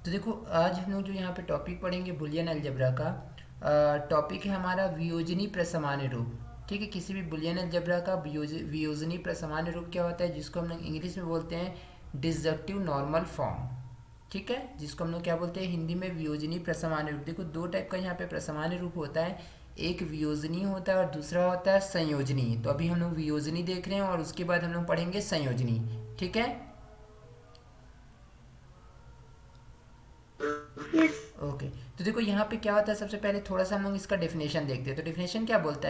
तो देखो आज हम लोग जो यहाँ पे टॉपिक पढ़ेंगे बुलियन अलजेब्रा का टॉपिक है हमारा वियोजनी प्रसमान्य रूप। ठीक है, किसी भी बुलियन अलजेब्रा का वियोजनी प्रसमान्य रूप क्या होता है, जिसको हम लोग इंग्लिश में बोलते हैं डिसजक्टिव नॉर्मल फॉर्म। ठीक है, जिसको हम लोग क्या बोलते हैं हिंदी में वियोजनी प्रसमान्य रूप। देखो दो टाइप का यहाँ पे प्रसमान्य रूप होता है, एक वियोजनी होता है और दूसरा होता है संयोजनी। तो अभी हम लोग वियोजनी देख रहे हैं और उसके बाद हम लोग पढ़ेंगे संयोजनी। ठीक है। यस। ओके, तो देखो यहाँ पे क्या होता है, सबसे पहले थोड़ा सा हम लोग इसका डेफिनेशन देखते हैं। तो डेफिनेशन क्या बोलता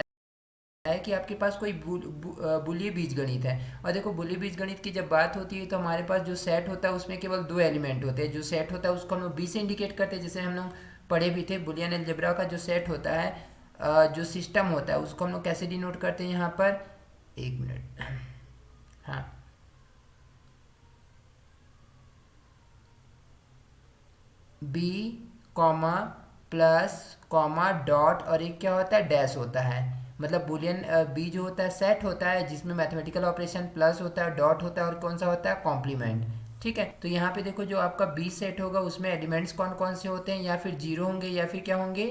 है कि आपके पास कोई बुलीय बीजगणित है। और देखो बुलीय बीजगणित की जब बात होती है तो हमारे पास जो सेट होता है उसमें केवल दो एलिमेंट होते हैं। जो सेट होता है उसको हम लोग बी से इंडिकेट करते हैं, जैसे हम लोग पढ़े भी थे बुलियन अलजेब्रा का जो सेट होता है, जो सिस्टम होता है उसको हम लोग कैसे डिनोट करते हैं यहाँ पर। एक मिनट। हाँ, B comma plus comma dot और एक क्या होता है डैश होता है। मतलब बुलियन बी जो होता है सेट होता है जिसमें मैथमेटिकल ऑपरेशन प्लस होता है, डॉट होता है और कौन सा होता है कॉम्प्लीमेंट। ठीक है, तो यहाँ पे देखो जो आपका बी सेट होगा उसमें एलिमेंट्स कौन कौन से होते हैं, या फिर जीरो होंगे या फिर क्या होंगे,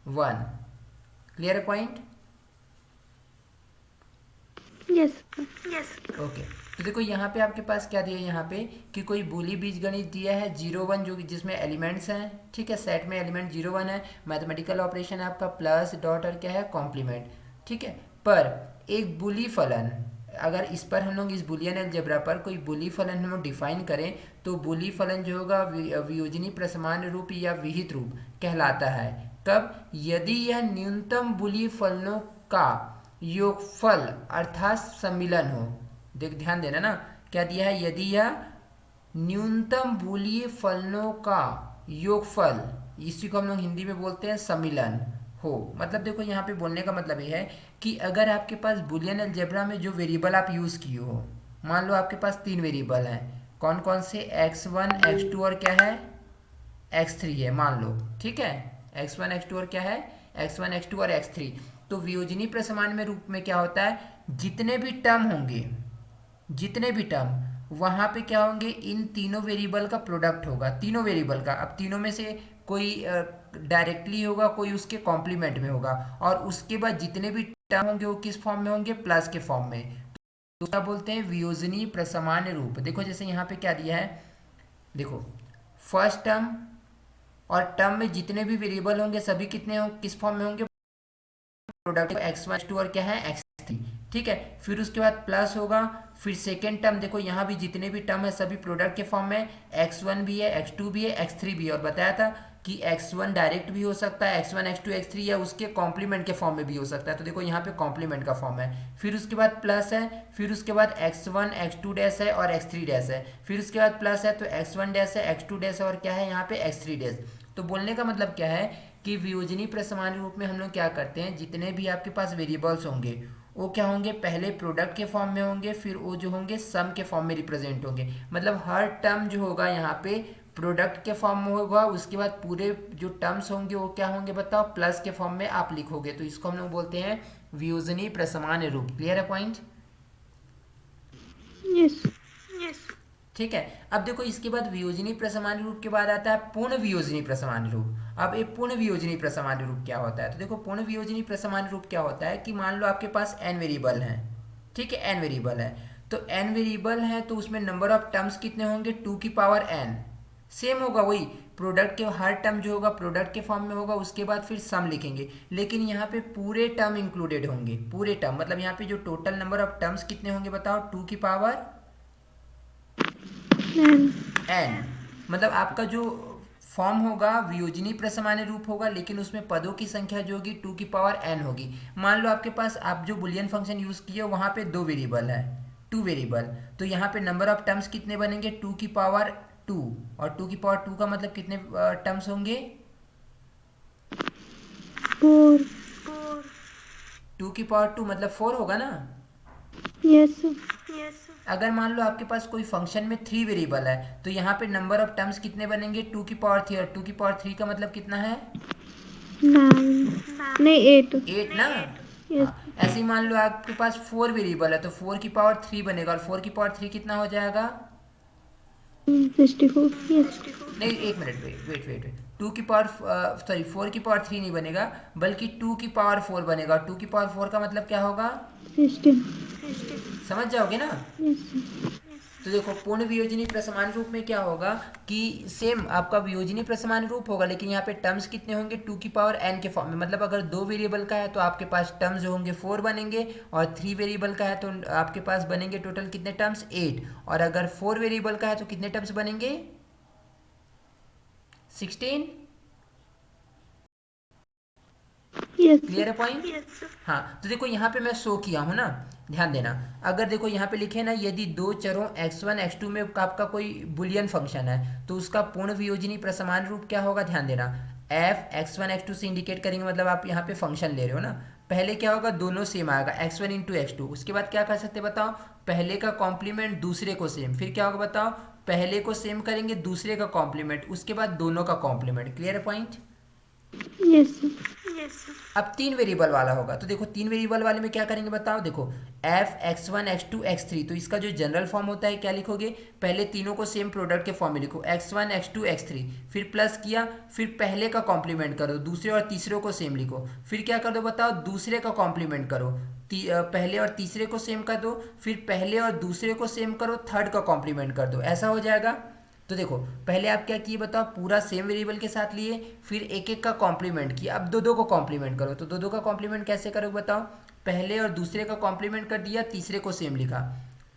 one. Clear point. Yes. Okay, तो देखो यहाँ पे आपके पास क्या दिया है, यहाँ पे कि कोई बूली बीजगणित दिया है जीरो वन, जो जिसमें एलिमेंट्स हैं। ठीक है, सेट में एलिमेंट जीरो वन है, मैथमेटिकल ऑपरेशन है आपका प्लस डॉट और क्या है कॉम्प्लीमेंट। ठीक है, पर एक बुली फलन, अगर इस पर हम लोग इस बुलियन अलजेब्रा पर कोई बुली फलन हम लोग डिफाइन करें तो बुली फलन जो होगा वियोजनी प्रसमान रूप या विहित रूप कहलाता है। कब, यदि यह न्यूनतम बुली फलनों का योगफल अर्थात सम्मिलन हो। देख ध्यान देना ना, क्या दिया है, यदि यह न्यूनतम बूलीय फलनों का योगफल, इसी को हम लोग हिंदी में बोलते हैं सम्मिलन हो। मतलब देखो यहाँ पे बोलने का मतलब ये है कि अगर आपके पास बुलियन अलजेब्रा में जो वेरिएबल आप यूज़ किए हो, मान लो आपके पास तीन वेरिएबल हैं, कौन कौन से, एक्स वन एक्स टू और क्या है एक्स थ्री है मान लो। ठीक है, एक्स वन एक्स टू और क्या है एक्स वन एक्स टू और एक्स थ्री। तो वियोजनी प्रसमान में रूप में क्या होता है, जितने भी टर्म होंगे, जितने भी टर्म वहां पे क्या होंगे, इन तीनों वेरिएबल का प्रोडक्ट होगा, तीनों वेरिएबल का। अब तीनों में से कोई डायरेक्टली होगा, कोई उसके कॉम्प्लीमेंट में होगा, और उसके बाद जितने भी टर्म होंगे वो किस फॉर्म में होंगे, प्लस के फॉर्म में। तो क्या बोलते हैं वियोजनी प्रसमान रूप। देखो जैसे यहाँ पे क्या दिया है, देखो फर्स्ट टर्म और टर्म में जितने भी वेरिएबल होंगे सभी कितने होंगे, किस फॉर्म में होंगे, प्रोडक्ट एक्स वन टू और क्या है एक्स थ्री। ठीक है, फिर उसके बाद प्लस होगा, फिर सेकेंड टर्म देखो यहाँ भी जितने भी टर्म है सभी प्रोडक्ट के फॉर्म में, एक्स वन भी है एक्स टू भी है एक्स थ्री भी है। और बताया था कि एक्स वन डायरेक्ट भी हो सकता है, x one x two x three, या उसके कॉम्प्लीमेंट के फॉर्म में भी हो सकता है। तो देखो यहाँ पे कॉम्प्लीमेंट का फॉर्म है, फिर उसके बाद प्लस है, फिर उसके बाद x one x two dash है और एक्स थ्री डैश है, फिर उसके बाद प्लस है तो एक्स वन डैश है एक्स टू डैश है और क्या है यहाँ पे एक्स थ्री डैश। तो बोलने का मतलब क्या है कि वियोजनी प्रसमान रूप में हम लोग क्या करते हैं, जितने भी आपके पास वेरिएबल्स होंगे वो क्या होंगे, पहले प्रोडक्ट के फॉर्म में होंगे, फिर वो जो होंगे सम के फॉर्म में रिप्रेजेंट होंगे। मतलब हर टर्म जो होगा यहाँ पे प्रोडक्ट के फॉर्म में होगा, उसके बाद पूरे जो टर्म्स होंगे वो क्या होंगे बताओ, प्लस के फॉर्म में आप लिखोगे। तो इसको हम लोग बोलते हैं वियोजनी प्रसमान रूप। क्लियर है पॉइंट। यस। ठीक है, अब देखो इसके बाद वियोजनी प्रसमान्य रूप के बाद आता है पूर्ण वियोजनी प्रसमान्य रूप। अब एक पूर्ण वियोजनी प्रसमान्य रूप क्या होता है, तो देखो पूर्ण वियोजनी प्रसमान्य रूप क्या होता है कि मान लो आपके पास एन वेरिएबल हैं। ठीक है, एन वेरिएबल है, तो एन वेरिएबल है तो उसमें नंबर ऑफ टर्म्स कितने होंगे, टू की पावर एन। सेम होगा वही, प्रोडक्ट के हर टर्म जो होगा प्रोडक्ट के फॉर्म में होगा, उसके बाद फिर सम लिखेंगे। लेकिन यहाँ पे पूरे टर्म इंक्लूडेड होंगे, पूरे टर्म मतलब यहाँ पे जो टोटल नंबर ऑफ टर्म्स कितने होंगे बताओ, टू की पावर मैम। एन। मतलब आपका जो फॉर्म होगा वियोजनी प्रसमान्य रूप होगा, लेकिन उसमें पदों की संख्या जो होगी टू की पावर एन होगी। मान लो आपके पास आप जो बुलियन फंक्शन यूज किए वहां पे दो वेरिएबल है, टू वेरिएबल, तो यहाँ पे नंबर ऑफ टर्म्स कितने बनेंगे, टू की पावर टू। और टू की पावर टू का मतलब कितने टर्म्स होंगे, फोर। टू की पावर टू मतलब फोर होगा ना। यस। अगर मान लो आपके पास कोई फंक्शन में थ्री वेरिएबल है तो यहाँ पे नंबर ऑफ टर्म्स कितने बनेंगे, टू की पावर थ्री, और टू की पावर थ्री का मतलब कितना है, नाइन। नहीं, एट। एट ना। यस। हाँ, ऐसे ही मान लो आपके पास फोर वेरिएबल है तो फोर की पावर थ्री बनेगा, और फोर की पावर थ्री कितना हो जाएगा, 64. Yes. नहीं, एक मिनट, wait wait wait wait, two की पावर, सॉरी, 4 की पावर 3 नहीं बनेगा, बल्कि 2 की पावर 4 बनेगा। 2 की पावर 4 का मतलब क्या होगा, 16. समझ जाओगे ना। Yes, sir. तो देखो पूर्ण वियोजनी प्रसमान रूप में क्या होगा कि सेम आपका वियोजनी प्रसमान रूप होगा, लेकिन यहाँ पे टर्म्स कितने होंगे, 2 की पावर n के फॉर्म में। मतलब अगर 2 वेरिएबल का है तो आपके पास टर्म्स जो होंगे 4 बनेंगे, और 3 वेरिएबल का है तो आपके पास बनेंगे टोटल कितने टर्म्स, 8। और अगर 4 वेरिएबल का है तो कितने टर्म्स बनेंगे, 16। Yes, sir. क्लियर है पॉइंट। हाँ, तो देखो यहाँ पे मैं शो किया हूँ ना, ध्यान देना। अगर देखो यहाँ पे लिखे ना, यदि दो चरों x1 x2 में आपका कोई बुलियन फंक्शन है तो उसका पूर्ण वियोजनी प्रसमान रूप क्या होगा, ध्यान देना। f x1 x2 से इंडिकेट करेंगे, मतलब आप यहाँ पे फंक्शन ले रहे हो ना। पहले क्या होगा, दोनों सेम आएगा, x1 इंटू x2। उसके बाद क्या कर सकते बताओ, पहले का कॉम्प्लीमेंट दूसरे को सेम। फिर क्या होगा बताओ, पहले को सेम करेंगे, दूसरे का कॉम्प्लीमेंट, उसके बाद दोनों का कॉम्प्लीमेंट। क्लियर है पॉइंट। Yes, sir. अब 3 वेरिएबल वाला होगा, तो देखो 3 वेरिएबल वाले में क्या करेंगे बताओ, देखो f x1 x2 x3, तो इसका जो जनरल फॉर्म होता है क्या लिखोगे, पहले तीनों को सेम प्रोडक्ट के फॉर्म में लिखो, x1 x2 x3, फिर प्लस किया, फिर पहले का कॉम्प्लीमेंट करो, दूसरे और तीसरे को सेम लिखो, फिर क्या कर दो बताओ, दूसरे का कॉम्प्लीमेंट करो, पहले और तीसरे को सेम कर दो, फिर पहले और दूसरे को सेम करो, थर्ड का कॉम्प्लीमेंट कर दो, ऐसा हो जाएगा। तो देखो पहले आप क्या किए बताओ, पूरा सेम वेरिएबल के साथ लिए, फिर एक एक का कॉम्प्लीमेंट किया, अब दो दो को कॉम्प्लीमेंट करो। तो दो दो का कॉम्प्लीमेंट कैसे करोगे बताओ, पहले और दूसरे का कॉम्प्लीमेंट कर दिया, तीसरे को सेम लिखा,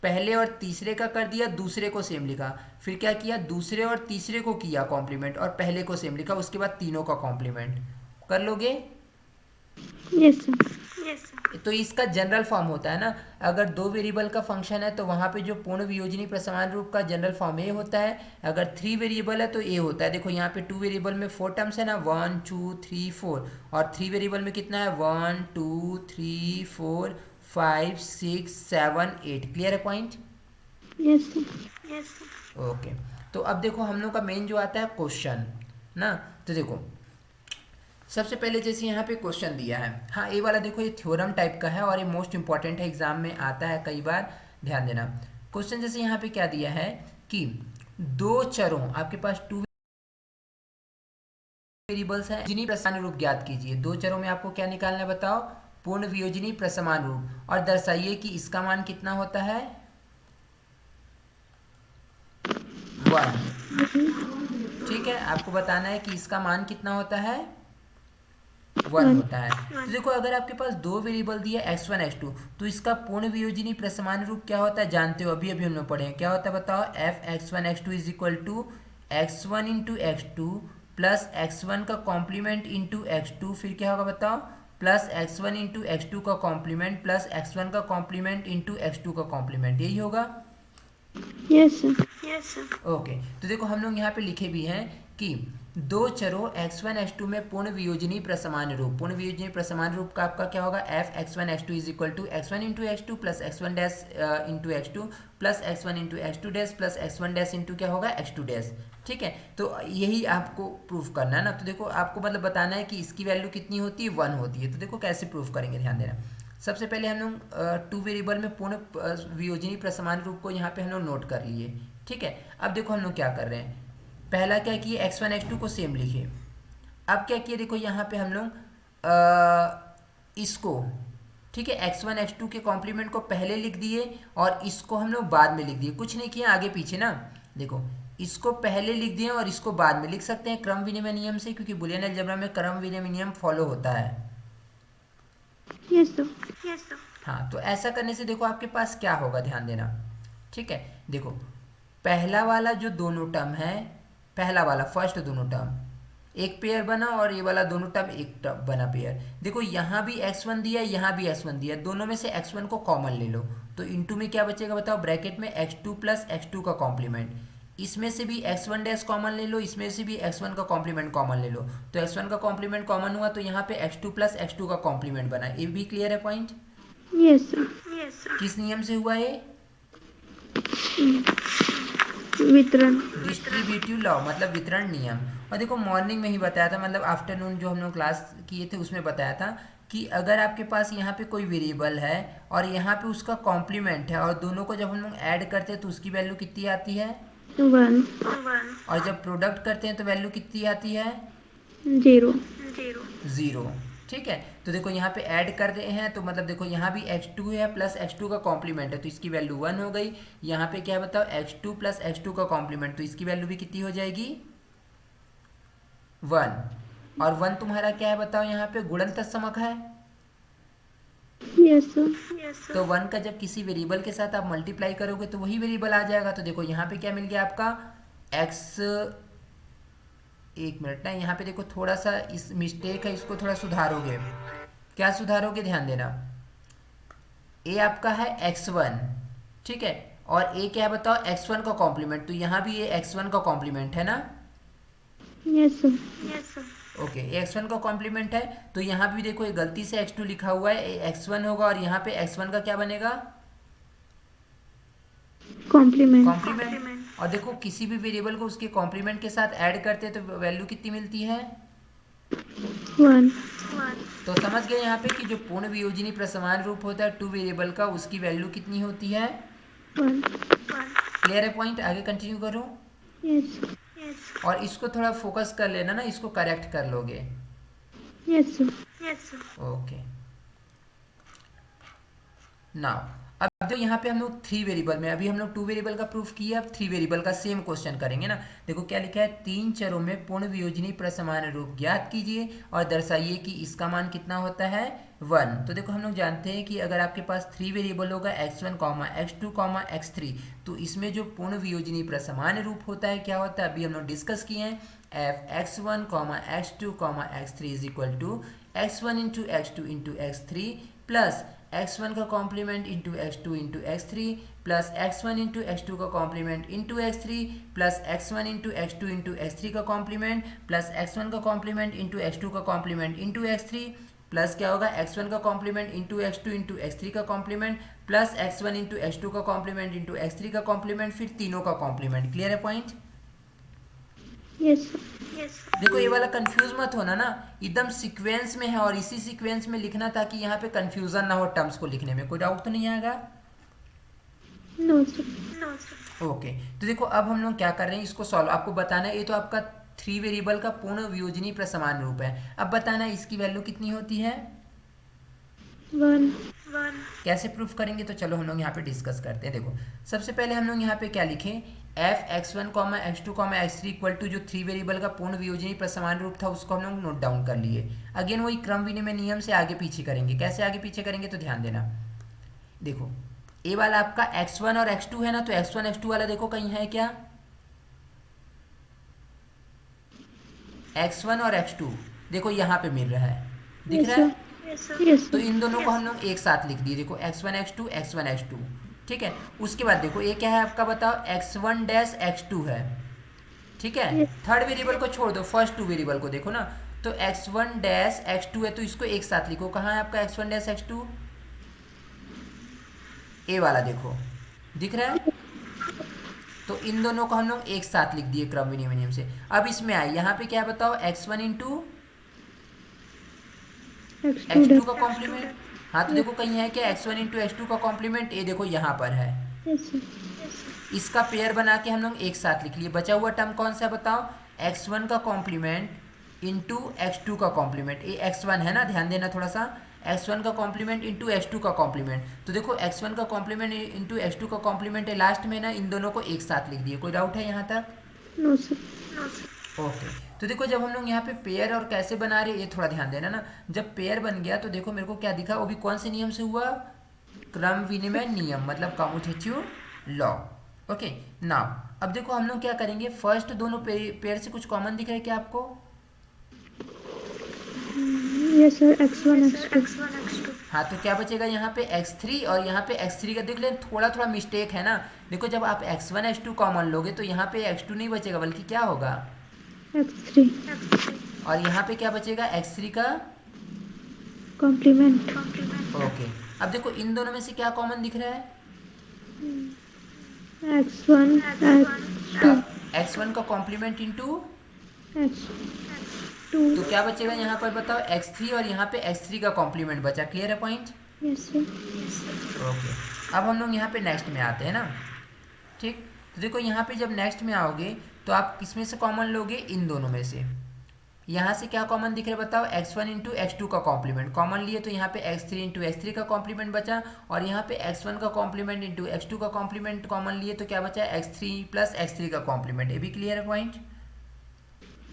पहले और तीसरे का कर दिया, दूसरे को सेम लिखा, फिर क्या किया, दूसरे और तीसरे को किया कॉम्प्लीमेंट और पहले को सेम लिखा, उसके बाद तीनों का कॉम्प्लीमेंट कर लोगे। Yes, sir. तो इसका जनरल फॉर्म होता है ना, अगर 2 वेरिएबल का फंक्शन है तो वहाँ पे जो पूर्ण वियोजनी प्रसमान रूप का जनरल फॉर्म ए होता है, अगर 3 वेरिएबल है तो ए होता है। देखो यहाँ पे 2 वेरिएबल में 4 टर्म्स है ना, 1 2 3 4, और 3 वेरिएबल में कितना है, 1 2 3 4 5 6 7 8। क्लियर है पॉइंट। Yes, sir. ओके, तो अब देखो हम लोग का मेन जो आता है क्वेश्चन ना, तो देखो सबसे पहले जैसे यहाँ पे क्वेश्चन दिया है, हाँ ये वाला देखो, ये थ्योरम टाइप का है और ये मोस्ट इंपॉर्टेंट है, एग्जाम में आता है कई बार, ध्यान देना। क्वेश्चन जैसे यहाँ पे क्या दिया है कि दो चरों, आपके पास 2 वेरिएबल्स हैं, वियोजनी प्रसमान रूप ज्ञात कीजिए। दो चरों में आपको क्या निकालना है बताओ, पूर्ण वियोजनी प्रसमान रूप, और दर्शाइए कि इसका मान कितना होता है, 1। ठीक है, आपको बताना है कि इसका मान कितना होता है, 1 होता है। तो देखो अगर आपके पास 2 वेरिएबल दिया x1 x2, तो इसका पूर्ण वियोजनी प्रसमान रूप क्या होता है, जानते हो, अभी अभी हम लोग पढ़े हैं, क्या होता है बताओ, f x1 x2 is equal to x1 into x2 plus x1 का कॉम्प्लीमेंट इंटू x2, फिर क्या होगा बताओ, प्लस x1 इंटू x2 का कॉम्प्लीमेंट प्लस x1 का कॉम्प्लीमेंट इंटू x2 का कॉम्प्लीमेंट, यही होगा। Yes, sir. ओके, तो देखो हम लोग यहाँ पे लिखे भी हैं कि दो चरों x1 x2 में पूर्ण वियोजनी प्रसमान रूप, पूर्ण वियोजनी प्रसमान रूप का आपका क्या होगा, f x1 x2 is equal to x1 into x2 plus x1 dash into x2 plus x1 into x2 dash plus x1 dash into क्या होगा, x2 डैश। ठीक है, तो यही आपको प्रूफ करना है ना। तो देखो आपको मतलब बताना है कि इसकी वैल्यू कितनी होती है, 1 होती है। तो देखो कैसे प्रूफ करेंगे, ध्यान देना। सबसे पहले हम लोग 2 वेरिएबल में पूर्ण वियोजनी प्रसमान रूप को यहाँ पे हम लोग नोट कर लिए। ठीक है, अब देखो हम लोग क्या कर रहे हैं, पहला क्या किए, x1 x2 को सेम लिखे। अब क्या किए, देखो यहाँ पे हम लोग इसको, ठीक है, x1 x2 के कॉम्प्लीमेंट को पहले लिख दिए और इसको हम लोग बाद में लिख दिए, कुछ नहीं किया आगे पीछे ना। देखो इसको पहले लिख दिए और इसको बाद में लिख सकते हैं क्रम विनिमय नियम से, क्योंकि बुलियन अलजेब्रा में क्रम विनिमय नियम फॉलो होता है। Yes, sir. हाँ, तो ऐसा करने से देखो आपके पास क्या होगा, ध्यान देना। ठीक है, देखो पहला वाला जो दोनों टर्म है, पहला वाला फर्स्ट दोनों टर्म एक पेयर बना, और ये वाला दोनों टर्म एक टर्म बना पेयर। देखो यहाँ भी x1 दिया, यहाँ भी x1 दिया, दोनों में से x1 को कॉमन ले लो, तो इनटू में क्या बचेगा बताओ, ब्रैकेट में x2 प्लस x2 का कॉम्प्लीमेंट, इसमें से भी x1 डैश कॉमन ले लो, इसमें से भी x1 का कॉम्प्लीमेंट कॉमन ले लो, तो x1 का कॉम्प्लीमेंट कॉमन हुआ, तो यहाँ पे x2 प्लस x2 का कॉम्प्लीमेंट बना। ये भी क्लियर है पॉइंट। Yes, sir. किस नियम से हुआ ये, वितरण. डिस्ट्रीब्यूटिव लॉ, मतलब वितरण नियम। और देखो मॉर्निंग में ही बताया था, मतलब आफ्टरनून जो हम लोग क्लास किए थे उसमें बताया था कि अगर आपके पास यहाँ पे कोई वेरिएबल है और यहाँ पे उसका कॉम्प्लीमेंट है, और दोनों को जब हम लोग ऐड करते हैं तो उसकी वैल्यू कितनी आती है, 1 और जब प्रोडक्ट करते हैं तो वैल्यू कितनी आती है? 0 ज़ीरो। ठीक है, तो देखो यहाँ पे ऐड कर रहे हैं तो मतलब देखो यहाँ भी x2 है प्लस x2 का कॉम्प्लीमेंट है तो इसकी वैल्यू 1 हो गई। यहाँ पे क्या है बताओ, x2 प्लस x2 का कॉम्प्लीमेंट तो इसकी वैल्यू भी कितनी हो जाएगी? 1। और 1 तुम्हारा क्या है बताओ, यहाँ पे गुणनतत्समक है। yes sir तो 1 का जब किसी वेरिएबल के साथ आप मल्टीप्लाई करोगे तो वही वेरिएबल आ जाएगा। तो देखो यहाँ पे क्या मिल गया आपका x, एक मिनट ना, यहाँ पे देखो थोड़ा सा इस मिस्टेक है, इसको थोड़ा सुधारोगे। क्या सुधारोगे, ध्यान देना। ए आपका है x1, ठीक है, और ए क्या है बताओ, x1 का कॉम्प्लीमेंट, तो यहाँ भी ये x1 का कॉम्प्लीमेंट है ना। yes sir ओके, ये x1 का कॉम्प्लीमेंट है तो यहाँ भी देखो ये गलती से x2 लिखा हुआ है, ये x1 होगा और यहाँ पे x1 का क्या बनेगा, कॉम्प्लीमेंट कॉम्प्लीमेंट। और देखो किसी भी वेरिएबल को उसके कॉम्प्लीमेंट के साथ ऐड करते हैं तो वैल्यू कितनी मिलती है, 1 तो समझ गए यहाँ पे कि जो पूर्ण वियोजनी प्रसमान रूप होता है टू वेरिएबल का, उसकी वैल्यू कितनी होती है, 1 क्लियर है पॉइंट। आगे कंटिन्यू करो yes और इसको थोड़ा फोकस कर लेना ना, इसको करेक्ट कर लोगे। yes sir ओके, नाउ अब जो यहाँ पे हम लोग 3 वेरिएबल में, अभी हम लोग 2 वेरिएबल का प्रूफ किया, अब 3 वेरिएबल का सेम क्वेश्चन करेंगे ना। देखो क्या लिखा है, 3 चरों में पूर्ण वियोजनी प्रसमान रूप ज्ञात कीजिए और दर्शाइए कि इसका मान कितना होता है, 1। तो देखो हम लोग जानते हैं कि अगर आपके पास 3 वेरिएबल होगा x1, x2, x3, तो इसमें जो पूर्ण वियोजनी प्रसमान रूप होता है क्या होता है, अभी हम लोग डिस्कस किए हैं, f(x1, x2, x3 is equal to x1 into x2 into x3 plus x1 का complement into x2 into x3 plus x1 into x2 का complement into x3 plus x1 into x2 into x3 का complement plus x1 का complement into x2 का complement into x3 plus क्या होगा, x1 का complement into x2 into x3 का complement plus x1 into x2 का complement into x3 का complement, फिर तीनों का कॉम्प्लीमेंट। क्लियर है पॉइंट? yes sir देखो ये वाला कंफ्यूज मत होना ना, एकदम सीक्वेंस में है और इसी सीक्वेंस में लिखना ताकि यहाँ पे कंफ्यूजन ना हो टर्म्स को लिखने में। कोई डाउट तो नहीं आएगा? no sir ओके, तो देखो अब हम लोग क्या कर रहे हैं, इसको सॉल्व आपको बताना है। ये तो आपका 3 वेरिएबल का पूर्ण वियोजनी प्रसमान रूप है। अब बताना है इसकी वैल्यू कितनी होती है, 1 कैसे प्रूफ करेंगे, तो चलो हम लोग यहाँ पे डिस्कस करते हैं। देखो सबसे पहले हम लोग यहाँ पे क्या लिखें, f(x1, x2, x3) equal to जो 3 वेरिएबल का पूर्ण वियोजनी प्रसमान रूप था उसको हम लोग नोट डाउन कर लिए। अगेन वही क्रम विनिमय नियम से आगे पीछे करेंगे। कैसे आगे पीछे करेंगे तो ध्यान देना। देखो ए वाला आपका x1 और x2 है ना, तो x1 x2 वाला देखो कहीं है क्या, x1 और x2 देखो यहाँ पे मिल रहा है, दिख रहा है। yes तो sir इन दोनों को हम लोग एक साथ लिख दिए, देखो x1 x2 x1 x2, ठीक है। उसके बाद देखो ये क्या है आपका, बताओ x1 डैश x2 है, ठीक है। थर्ड वेरिएबल को छोड़ दो, फर्स्ट 2 वेरिएबल को देखो ना, तो x1 डैश x2 है तो इसको एक साथ लिखो। कहाँ है आपका x1 डैश x2, ए वाला देखो, दिख रहा है। तो इन दोनों को हम लोग एक साथ लिख दिए क्रम विनिमय नियम से। अब इसमें आए, यहाँ पे क्या बताओ, x1 इंटू x2 का कॉम्प्लीमेंट। हाँ तो देखो कहीं है क्या, x1 इंटू x2 का कॉम्प्लीमेंट, ये देखो यहाँ पर है। yes sir इसका पेयर बना के हम लोग एक साथ लिख लिए। बचा हुआ टर्म कौन सा है बताओ, x1 का कॉम्प्लीमेंट इंटू x2 का कॉम्प्लीमेंट, ये x1 है ना, ध्यान देना थोड़ा सा, x1 का कॉम्प्लीमेंट इंटू x2 का कॉम्प्लीमेंट। तो देखो x1 का कॉम्प्लीमेंट इंटू x2 का कॉम्प्लीमेंट है लास्ट में ना, इन दोनों को एक साथ लिख दिए। कोई डाउट है यहाँ तक? no sir ओके, तो देखो जब हम लोग यहाँ पे पेयर और कैसे बना रहे, ये थोड़ा ध्यान देना ना। जब पेयर बन गया तो देखो मेरे को क्या दिखा, वो भी कौन से नियम से हुआ, क्रम विनिमय नियम, मतलब कम्यूटेटिव लॉ। ओके, नाउ अब देखो हम लोग क्या करेंगे, फर्स्ट दोनों पेयर से कुछ कॉमन दिख रहा है क्या आपको? yes sir x1 x2 हाँ तो क्या बचेगा यहाँ पे x3 और यहाँ पे x3 का देख लें, थोड़ा थोड़ा मिस्टेक है ना। देखो जब आप x1 x2 कॉमन लोगे तो यहाँ पे x2 नहीं बचेगा बल्कि क्या होगा, x3 और यहाँ पे क्या बचेगा, x3 का कॉम्प्लीमेंट ओके। अब देखो इन दोनों में से क्या कॉमन दिख रहा है, x1 x2 x1 का कॉम्प्लीमेंट इंटू, x2 तो क्या बचेगा यहाँ पर बताओ, x3 और यहाँ पे x3 का कॉम्प्लीमेंट बचा। क्लियर है पॉइंट? yes sir ओके, अब हम लोग यहाँ पे नेक्स्ट में आते हैं ना, ठीक। तो देखो यहाँ पे जब नेक्स्ट में आओगे तो आप किस में से कॉमन लोगे, इन दोनों में से। यहाँ से क्या कॉमन दिख रहा है बताओ, x1 इंटू एक्स टू का कॉम्प्लीमेंट कॉमन लिए तो यहाँ पे x3 इंटू एक्स थ्री का कॉम्प्लीमेंट बचा, और यहाँ पे x1 का कॉम्प्लीमेंट इंटू एक्स टू का कॉम्प्लीमेंट कॉमन लिए तो क्या बचा, x3 प्लस एक्स थ्री का कॉम्प्लीमेंट। ये भी क्लियर है पॉइंट।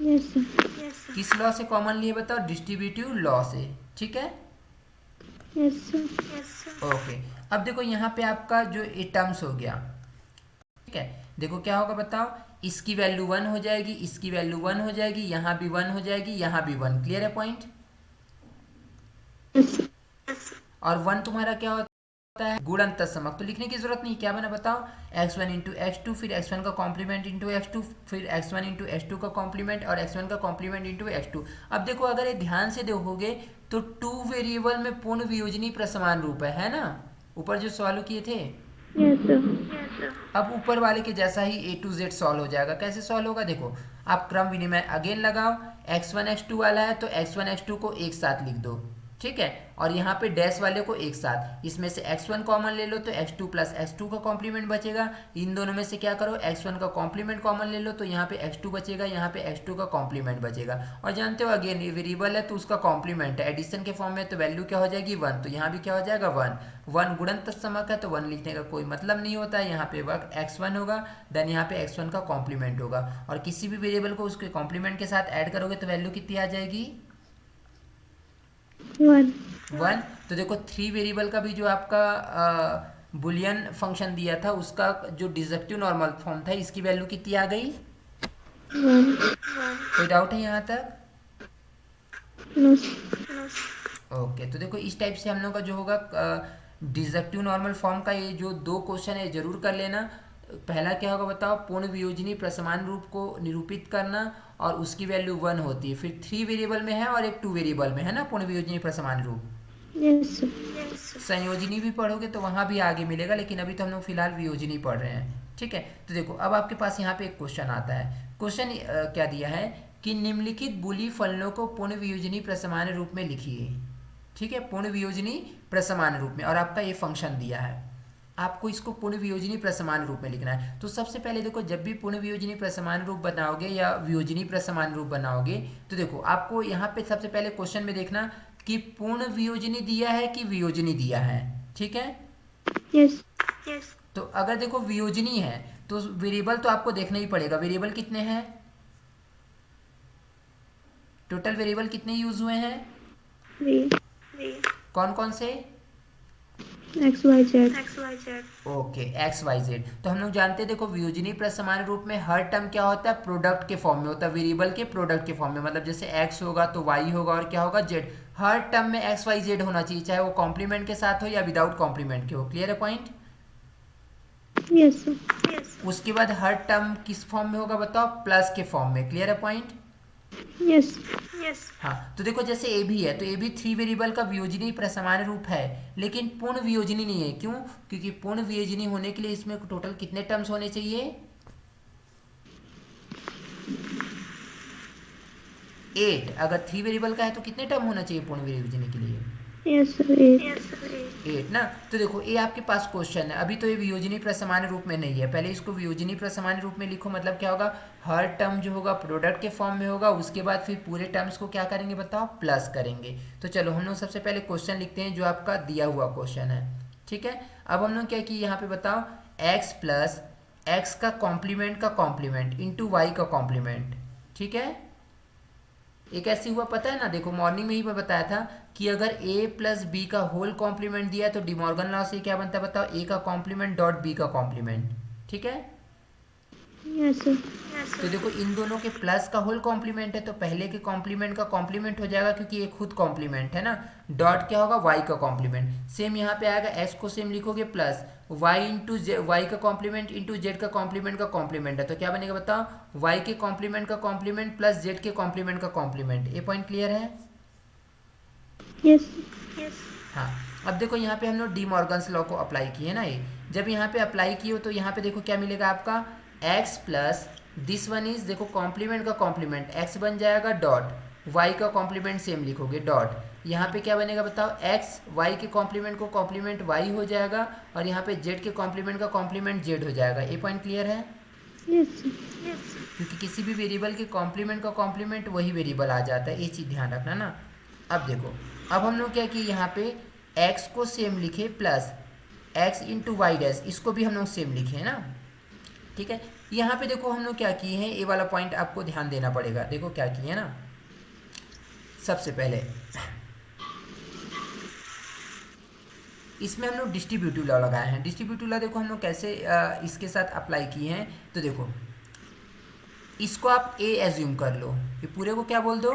Yes sir. किस लॉ से कॉमन लिए बताओ, डिस्ट्रीब्यूटिव लॉ से, ठीक है। Yes sir. ओके, अब देखो यहाँ पे आपका जो ये टर्म्स हो गया, ठीक है। देखो क्या होगा बताओ, इसकी वैल्यू 1 हो जाएगी, इसकी वैल्यू 1 हो जाएगी, यहाँ भी 1 हो जाएगी, यहाँ भी 1। क्लियर है पॉइंट। Yes sir. और 1 तुम्हारा क्या होता है, गुणनतत्समक, तो लिखने की जरूरत नहीं, क्या बना बताओ, x1 इंटू एक्स टू, फिर x1 का कॉम्प्लीमेंट इंटू एक्स टू, फिर x1 इंटू एक्स टू का कॉम्प्लीमेंट, और x1 का कॉम्प्लीमेंट इंटू एक्स टू। अब देखो अगर ये ध्यान से देखोगे तो 2 वेरिएबल में पूर्ण वियोजनी प्रसमान रूप है ना, ऊपर जो सॉल्व किए थे। Yes sir. अब ऊपर वाले के जैसा ही A to Z सॉल्व हो जाएगा। कैसे सॉल्व होगा, देखो आप क्रम विनिमय अगेन लगाओ, x1 x2 वाला है तो x1 x2 को एक साथ लिख दो, ठीक है, और यहाँ पे डैश वाले को एक साथ, इसमें से x1 कॉमन ले लो तो x2 प्लस x2 का कॉम्प्लीमेंट बचेगा। इन दोनों में से क्या करो, x1 का कॉम्प्लीमेंट कॉमन ले लो तो यहाँ पे x2 बचेगा, यहाँ पे x2 का कॉम्प्लीमेंट बचेगा। और जानते हो अगेन ये वेरिएबल है तो उसका कॉम्प्लीमेंट है, एडिशन के फॉर्म में तो वैल्यू क्या हो जाएगी 1, तो यहाँ भी क्या हो जाएगा 1। 1 गुणन तत्समक है तो 1 लिखने का कोई मतलब नहीं होता है, यहाँ पे वक्त x1 होगा, देन यहाँ पे x1 का कॉम्प्लीमेंट होगा, और किसी भी वेरिएबल को उसके कॉम्प्लीमेंट के साथ ऐड करोगे तो वैल्यू कितनी आ जाएगी 1। तो देखो 3 वेरिएबल का भी जो आपका बुलियन फंक्शन दिया था उसका जो डिडक्टिव नॉर्मल फॉर्म था, इसकी वैल्यू कितनी आ गई, 1। कोई डाउट है यहाँ तक। नो। ओके, तो देखो इस टाइप से हम लोग का जो होगा डिडक्टिव नॉर्मल फॉर्म का ये जो 2 क्वेश्चन है जरूर कर लेना। पहला क्या होगा बताओ, पूर्ण वियोजनी प्रसमान रूप को निरूपित करना, और उसकी वैल्यू 1 होती है, फिर 3 वेरिएबल में है और एक 2 वेरिएबल में है ना पूर्ण वियोजनी प्रसमान रूप। Yes sir. संयोजनी भी पढ़ोगे तो वहाँ भी आगे मिलेगा, लेकिन अभी तो हम लोग फिलहाल वियोजनी पढ़ रहे हैं, ठीक है। तो देखो अब आपके पास यहाँ पे एक क्वेश्चन आता है। क्वेश्चन क्या दिया है कि निम्नलिखित बुली फलनों को पूर्ण वियोजनी प्रसमान रूप में लिखिए, ठीक है, पूर्ण वियोजनी प्रसमान रूप में, और आपका ये फंक्शन दिया है, आपको इसको पूर्ण वियोजनी प्रसमान रूप में लिखना है। तो सबसे पहले देखो जब भी पूर्ण वियोजनी प्रसमान रूप बनाओगे या वियोजनी प्रसमान रूप बनाओगे तो देखो आपको यहाँ पे सबसे पहले क्वेश्चन में देखना कि पूर्ण वियोजनी दिया है कि वियोजनी दिया है, ठीक है। यस। तो अगर देखो वियोजनी है तो वेरिएबल तो आपको देखना ही पड़ेगा, वेरिएबल कितने हैं, टोटल वेरिएबल कितने यूज हुए हैं, 3। कौन कौन से, x y z. Okay x y z. तो हम लोग जानते हैं देखो वियोजनी प्रसमान रूप में हर टर्म क्या होता है, प्रोडक्ट के फॉर्म में होता है, वेरिएबल के प्रोडक्ट के फॉर्म में, मतलब जैसे x होगा तो y होगा और क्या होगा z, हर टर्म में x y z होना चाहिए, चाहे वो कॉम्प्लीमेंट के साथ हो या विदाउट कॉम्प्लीमेंट के हो। क्लियर है पॉइंट। Yes sir. उसके बाद हर टर्म किस फॉर्म में होगा बताओ, प्लस के फॉर्म में। क्लियर है पॉइंट। यस। हाँ, तो देखो जैसे ए भी है तो ए भी 3 वेरिएबल का वियोजनी प्रसमान रूप है, लेकिन पूर्ण वियोजनी नहीं है। क्यों, क्योंकि पूर्ण वियोजनी होने के लिए इसमें टोटल कितने टर्म्स होने चाहिए, 8। अगर 3 वेरिएबल का है तो कितने टर्म होना चाहिए पूर्ण वियोजनी के लिए, यस सर। 8 ना। तो देखो ये आपके पास क्वेश्चन है, अभी तो ये वियोजनी प्रसमान रूप में नहीं है, पहले इसको वियोजनी प्रसमान रूप में लिखो। मतलब क्या होगा, हर टर्म जो होगा प्रोडक्ट के फॉर्म में होगा, उसके बाद फिर पूरे टर्म्स को क्या करेंगे बताओ, प्लस करेंगे। तो चलो हम लोग सबसे पहले क्वेश्चन लिखते हैं जो आपका दिया हुआ क्वेश्चन है, ठीक है। अब हम लोग क्या किए यहाँ पे बताओ, x प्लस एक्स का कॉम्प्लीमेंट का कॉम्प्लीमेंट इंटू वाई का कॉम्प्लीमेंट, ठीक है। ये कैसे हुआ पता है ना, देखो मॉर्निंग में ही मैं बताया था कि अगर a प्लस बी का होल कॉम्प्लीमेंट दिया तो डिमॉर्गन लॉ से क्या बनता है बताओ, a का कॉम्प्लीमेंट डॉट b का कॉम्प्लीमेंट, ठीक है। Yes sir. तो देखो इन दोनों के प्लस का होल कॉम्प्लीमेंट है तो पहले के कॉम्प्लीमेंट का कॉम्प्लीमेंट हो जाएगा, क्योंकि ये खुद कॉम्प्लीमेंट है ना। डॉट क्या होगा, y का कॉम्प्लीमेंट, सेम यहाँ पे आएगा, x को सेम लिखोगे प्लस y इंटू वाई का कॉम्प्लीमेंट इंटू जेड का कॉम्प्लीमेंट का कॉम्प्लीमेंट है, तो क्या बनेगा बताओ, y के कॉम्प्लीमेंट का कॉम्प्लीमेंट प्लस z के कॉम्प्लीमेंट का कॉम्प्लीमेंट। ये पॉइंट क्लियर है। यस। हाँ, अब देखो यहाँ पे हम लोग डी मॉर्गन्स लॉ को अप्लाई किए ना, ये जब यहाँ पे अप्लाई किए हो तो यहाँ पे देखो क्या मिलेगा आपका, x plus this one is, देखो कॉम्प्लीमेंट का कॉम्प्लीमेंट x बन जाएगा डॉट y का कॉम्प्लीमेंट सेम लिखोगे डॉट, यहाँ पे क्या बनेगा बताओ, x y के कॉम्प्लीमेंट को कॉम्प्लीमेंट y हो जाएगा और यहाँ पे z के कॉम्प्लीमेंट का कॉम्प्लीमेंट z हो जाएगा। ये पॉइंट क्लियर है? Yes, sir. क्योंकि किसी भी वेरिएबल के कॉम्प्लीमेंट का कॉम्प्लीमेंट वही वेरिएबल आ जाता है, ये चीज़ ध्यान रखना ना। अब देखो, अब हम लोग क्या किए, यहाँ पे x को सेम लिखे plus x into y dash, इसको भी हम लोग सेम लिखे है ना, ठीक है। यहाँ पे देखो हम लोग क्या किए हैं, ये वाला पॉइंट आपको ध्यान देना पड़ेगा। देखो क्या किए हैं ना, सबसे पहले इसमें हम लोग डिस्ट्रीब्यूटिव लॉ लगाए हैं। डिस्ट्रीब्यूटिव लॉ देखो हम लोग कैसे इसके साथ अप्लाई किए हैं। तो देखो इसको आप ए एज्यूम कर लो, ये पूरे को क्या बोल दो,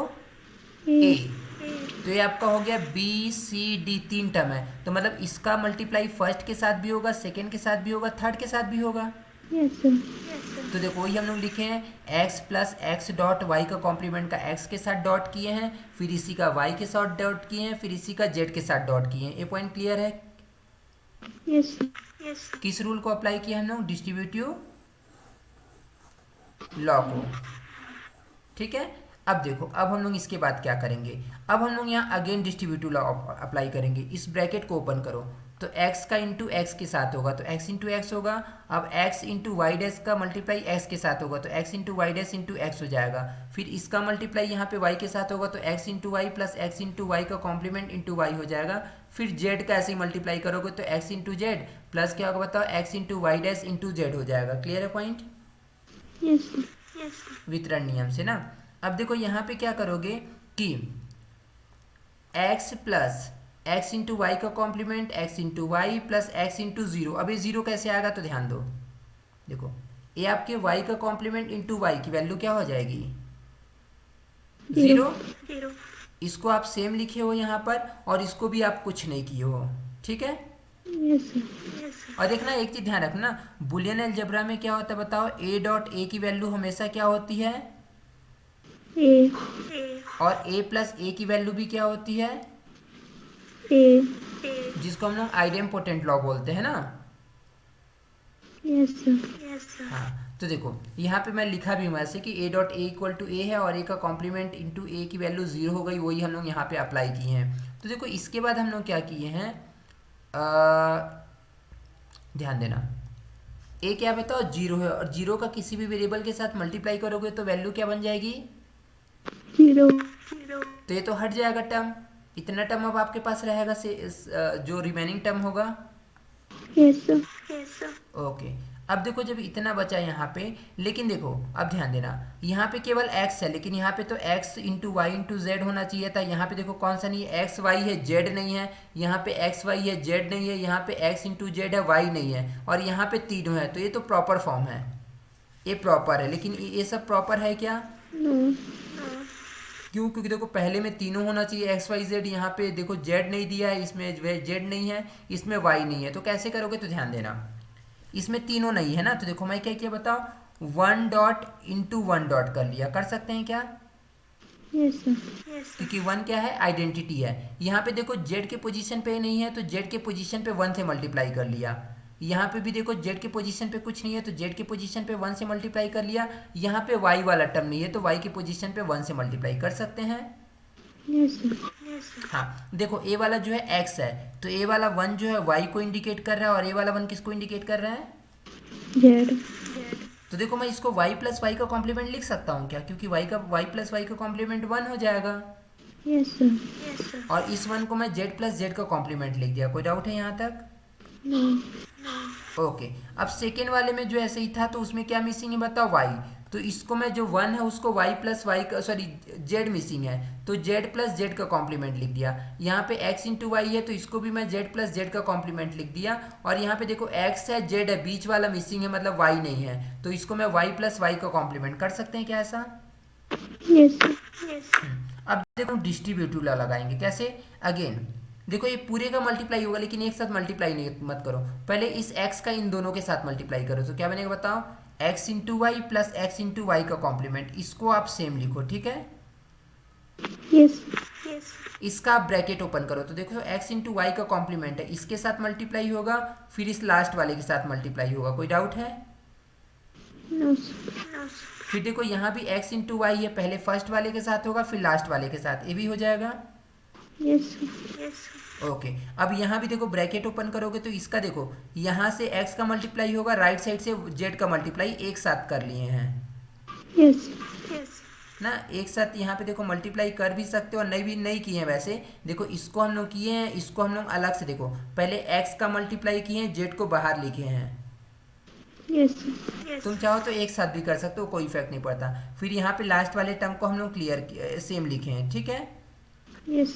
ए। तो ये आपका हो गया बी सी डी, 3 टर्म है, तो मतलब इसका मल्टीप्लाई फर्स्ट के साथ भी होगा, सेकंड के साथ भी होगा, थर्ड के साथ भी होगा। Yes, sir. तो देखो वही हम लोग लिखे हैं, x plus x dot y का कॉम्प्लीमेंट का x के साथ डॉट किए हैं, फिर इसी का y के साथ डॉट किए हैं, फिर इसी का z के साथ डॉट किए हैं। ये पॉइंट क्लियर है? Yes, sir. किस रूल को अप्लाई किया हम लोग, डिस्ट्रीब्यूटिव लॉ को, ठीक है। अब देखो, अब हम लोग इसके बाद क्या करेंगे, अब हम लोग यहाँ अगेन डिस्ट्रीब्यूटिव लॉ अप्लाई करेंगे। इस ब्रैकेट को ओपन करो, तो x का इंटू एक्स के साथ होगा तो x इंटू एक्स होगा। अब x इंटू वाई डैश का मल्टीप्लाई x के साथ होगा तो x into y dash into x हो जाएगा। फिर इसका मल्टीप्लाई यहाँ पे y के साथ होगा तो x into Y plus x into Y का कॉम्प्लीमेंट इंटू वाई हो जाएगा। फिर z का ऐसे ही मल्टीप्लाई करोगे तो x इंटू जेड प्लस क्या होगा बताओ, x into y dash into z हो जाएगा। क्लियर है पॉइंट? Yes, sir. वितरण नियम से ना। अब देखो यहाँ पे क्या करोगे कि x plus x into Y का complement x into Y plus x into zero. अब ये जीरो कैसे आएगा तो ध्यान दो, देखो ये आपके y का कॉम्प्लीमेंट इंटू वाई की वैल्यू क्या हो जाएगी, जीरो। इसको आप सेम लिखे हो यहाँ पर और इसको भी आप कुछ नहीं किए हो, ठीक है। Yes, sir. और देखना एक चीज ध्यान रखना, बुलियन अलजेब्रा में क्या होता है बताओ, a डॉट a की वैल्यू हमेशा क्या होती है, A. और a प्लस a की वैल्यू भी क्या होती है, A. जिसको हम लोग आइडेम्पोटेंट लॉ बोलते हैं ना। Yes, sir. हाँ, तो देखो यहाँ पे मैं लिखा भी हूँ ऐसे कि a dot A equal to A है और a का कॉम्प्लीमेंट इंटू ए की वैल्यू जीरो हो गई, वही हम लोग यहाँ पे अप्लाई किए हैं। तो देखो इसके बाद हम लोग क्या किए हैं, ध्यान देना, a क्या बताओ, जीरो है, और जीरो का किसी भी वेरिएबल के साथ मल्टीप्लाई करोगे तो वैल्यू क्या बन जाएगी, 0. तो ये तो हट जाएगा टर्म, इतना टर्म अब आपके पास रहेगा से जो रिमेनिंग टर्म होगा। Yes, sir. ओके, अब देखो जब इतना बचा यहाँ पे, लेकिन देखो अब ध्यान देना, यहाँ पे केवल x है, लेकिन यहाँ पे तो x into y into z होना चाहिए था। यहाँ पे देखो कौन सा नहीं है, x y है, z नहीं है। यहाँ पे x y है, z नहीं है। यहाँ पे x इंटू जेड है, y नहीं है। और यहाँ पे तीनों है, तो ये तो प्रॉपर फॉर्म है, ये प्रॉपर है। लेकिन ये सब प्रॉपर है क्या, No. क्यों, क्योंकि देखो पहले में तीनों होना चाहिए x y z, यहाँ पे देखो z नहीं दिया है, इसमें z नहीं है, इसमें y नहीं है, तो कैसे करोगे, तो ध्यान देना इसमें तीनों नहीं है ना। तो देखो मैं क्या किया बताओ, 1 डॉट इंटू 1 डॉट कर लिया, कर सकते हैं क्या, Yes, sir. क्योंकि 1 क्या है, आइडेंटिटी है। यहाँ पे देखो z के पोजीशन पे नहीं है तो z के पोजीशन पे 1 से मल्टीप्लाई कर लिया। यहाँ पे भी देखो z के पोजीशन पे कुछ नहीं है तो z के पोजीशन पे 1 से मल्टीप्लाई कर लिया। यहाँ पे y वाला टर्म नहीं है तो y के पोजीशन पे 1 से मल्टीप्लाई कर सकते हैं। Yes, sir. हाँ, देखो a वाला जो है x है, तो a वाला 1 जो है y को इंडिकेट कर रहा है और a वाला 1 किसको इंडिकेट कर रहा है, Z. तो देखो मैं इसको y प्लस वाई का कॉम्प्लीमेंट लिख सकता हूँ क्या, क्योंकि y प्लस वाई का कॉम्प्लीमेंट 1 हो जाएगा। Yes, sir. और इस 1 को मैं z प्लस जेड का कॉम्प्लीमेंट लिख दिया। कोई डाउट है यहाँ तक? No. ओके, अब सेकेंड वाले में जो ऐसे ही था तो उसमें क्या मिसिंग है बताओ, y। तो इसको मैं जो 1 है उसको y प्लस वाई का, सॉरी z मिसिंग है, तो z प्लस जेड का कॉम्प्लीमेंट लिख दिया। यहाँ पे x इंटू वाई है तो इसको भी मैं z प्लस जेड का कॉम्प्लीमेंट लिख दिया। और यहाँ पे देखो x है, z है, बीच वाला मिसिंग है मतलब y नहीं है, तो इसको मैं y प्लस वाई का कॉम्प्लीमेंट कर सकते हैं क्या ऐसा? Yes, sir. अब देखो डिस्ट्रीब्यूटिव लॉ लगाएंगे कैसे, अगेन देखो ये पूरे का मल्टीप्लाई होगा, लेकिन एक साथ मल्टीप्लाई नहीं मत करो, पहले इस x का इन दोनों के साथ मल्टीप्लाई करो। तो क्या बनेगा बताओ, x into Y plus x into Y का कॉम्प्लीमेंट, इसको आप सेम लिखो, ठीक है। Yes. इसका आप ब्रैकेट ओपन करो, तो देखो x इंटू वाई का कॉम्प्लीमेंट है, इसके साथ मल्टीप्लाई होगा, फिर इस लास्ट वाले के साथ मल्टीप्लाई होगा। कोई डाउट है? No, sir. फिर देखो यहाँ भी x इंटू वाई है, पहले फर्स्ट वाले के साथ होगा फिर लास्ट वाले के साथ, ये भी हो जाएगा। Yes, sir. ओके अब यहाँ भी देखो ब्रैकेट ओपन करोगे तो इसका देखो यहाँ से x का मल्टीप्लाई होगा, राइट साइड से z का मल्टीप्लाई एक साथ कर लिए हैं Yes. ना, एक साथ यहाँ पे देखो मल्टीप्लाई कर भी सकते हो और नहीं भी नहीं किए हैं। वैसे देखो इसको हम लोग किए हैं, इसको हम लोग अलग से देखो पहले x का मल्टीप्लाई किए हैं, z को बाहर लिखे हैं। Yes, sir. तुम चाहो तो एक साथ भी कर सकते हो, कोई इफेक्ट नहीं पड़ता। फिर यहाँ पे लास्ट वाले टर्म को हम लोग क्लियर सेम लिखे हैं, ठीक है। Yes.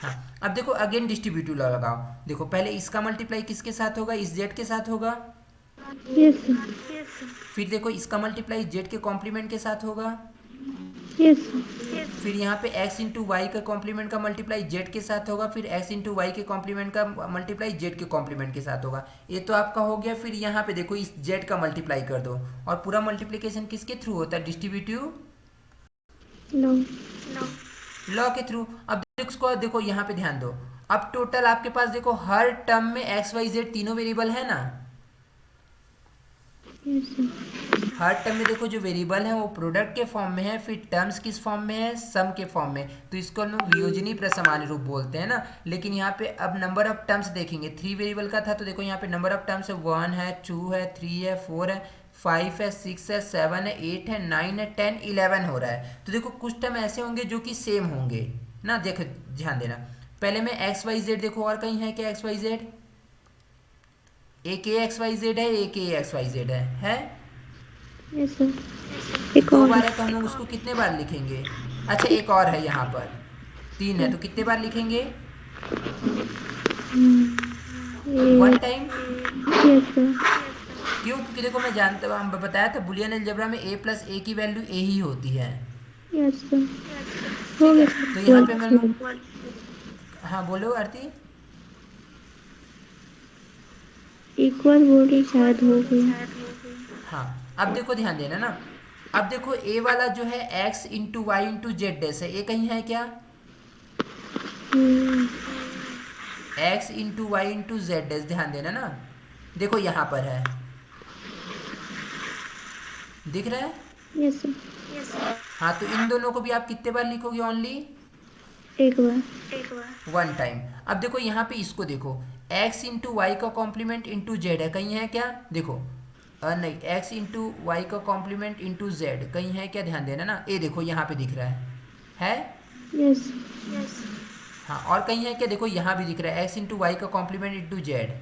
हाँ अब देखो अगेन डिस्ट्रीब्यूटिव लॉ लगाओ। देखो पहले इसका मल्टीप्लाई किसके साथ होगा, इस जेड के साथ होगा। Yes, sir. फिर देखो इसका मल्टीप्लाई जेड के कॉम्प्लीमेंट के साथ होगा। Yes, sir. फिर यहाँ पे x इंटू वाई का कॉम्प्लीमेंट का मल्टीप्लाई जेड के साथ होगा। फिर x इंटू वाई के कॉम्प्लीमेंट का मल्टीप्लाई जेड के कॉम्प्लीमेंट के साथ होगा। ये तो आपका हो गया। फिर यहाँ पे देखो इस जेड का मल्टीप्लाई कर दो, और पूरा मल्टीप्लिकेशन किसके थ्रू होता है, डिस्ट्रीब्यूटिव No. लॉ के थ्रू। अब इसको देखो यहाँ पे ध्यान दो, अब टोटल आपके पास देखो हर टर्म में एक्स वाई जेड तीनों वेरिएबल है ना। Yes, sir. हर टर्म में देखो जो वेरिएबल है वो प्रोडक्ट के फॉर्म में है, फिर टर्म्स किस फॉर्म में है, सम के फॉर्म में। तो इसको हम लोग वियोजनी प्रसमान्य रूप बोलते हैं ना। लेकिन यहाँ पे अब नंबर ऑफ टर्म्स देखेंगे, 3 वेरिएबल का था तो देखो यहाँ पे नंबर ऑफ टर्म्स है 1 है, 2 है, 3 है, 4 है, 5 है, 6 है, 7 है, 8 है, 9 है, 10, 11 हो रहा है। तो देखो कुछ टर्म ऐसे होंगे जो कि सेम होंगे ना। देखो ध्यान देना, पहले में एक्स वाई जेड देखो, और कहीं है क्या एक्स वाई जेड, एक ए एक्स वाई जेड है, एक ए एक्स वाई जेड है। Yes, sir. एक दो और बार है तो हम लोग उसको कितने बार लिखेंगे, अच्छा एक और है यहाँ पर 3 है तो कितने बार लिखेंगे, वन टाइम। Yes, sir. क्यों, क्योंकि देखो मैं जानता हूँ, हम बताया था बुलियन अलजेब्रा में a प्लस ए की वैल्यू a ही होती है। Yes, sir. ठीक है तो यहाँ पे मैं हाँ बोलो आरती। इक्वल बोली शायद हो गई। हाँ अब देखो ध्यान देना ना, अब देखो a वाला जो है x into y into z dash है, ये कहीं है क्या, x into y into z dash, ध्यान देना ना। देखो यहाँ पर है, दिख रहा है। Yes, sir. हाँ तो इन दोनों को भी आप कितने बार लिखोगे, ओनली एक बार। One time. अब देखो यहाँ पे इसको देखो x इंटू वाई का कॉम्प्लीमेंट इंटू जेड है, कहीं है क्या, देखो नहीं, x इंटू वाई का कॉम्प्लीमेंट इंटू जेड कहीं है क्या, ध्यान देना ना। ये देखो यहाँ पे दिख रहा है। Yes. हाँ और कहीं है क्या, देखो यहाँ भी दिख रहा है x इंटू वाई का कॉम्प्लीमेंट इंटू जेड,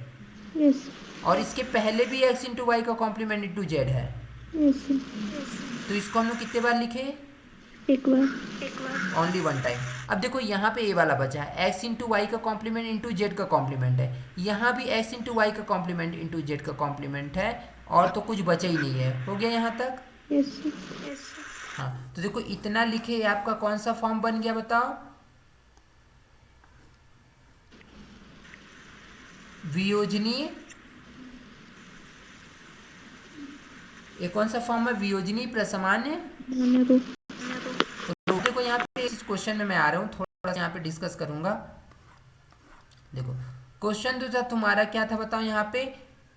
Yes. और इसके पहले भी x इंटू वाई का कॉम्प्लीमेंट इंटू जेड है। Yes, sir. तो इसको हम लोग कितने बार लिखे, एक बार। Only one time. अब देखो यहाँ पे ए वाला बचा है, x इंटू वाई का कॉम्प्लीमेंट इंटू जेड का कॉम्प्लीमेंट है, यहाँ भी x इंटू वाई का कॉम्प्लीमेंट इंटू जेड का कॉम्प्लीमेंट है, और तो कुछ बचा ही नहीं है। हो गया यहाँ तक। Yes, sir. हाँ तो देखो इतना लिखे, आपका कौन सा फॉर्म बन गया बताओ, वियोजनी। ये कौन सा फॉर्म है, वियोजनी प्रसमान्य रूप। तो देखो यहाँ पे इस क्वेश्चन में मैं आ रहा हूँ, थोड़ा सा यहाँ पे डिस्कस करूंगा। देखो क्वेश्चन जो था तुम्हारा क्या था बताओ, यहाँ पे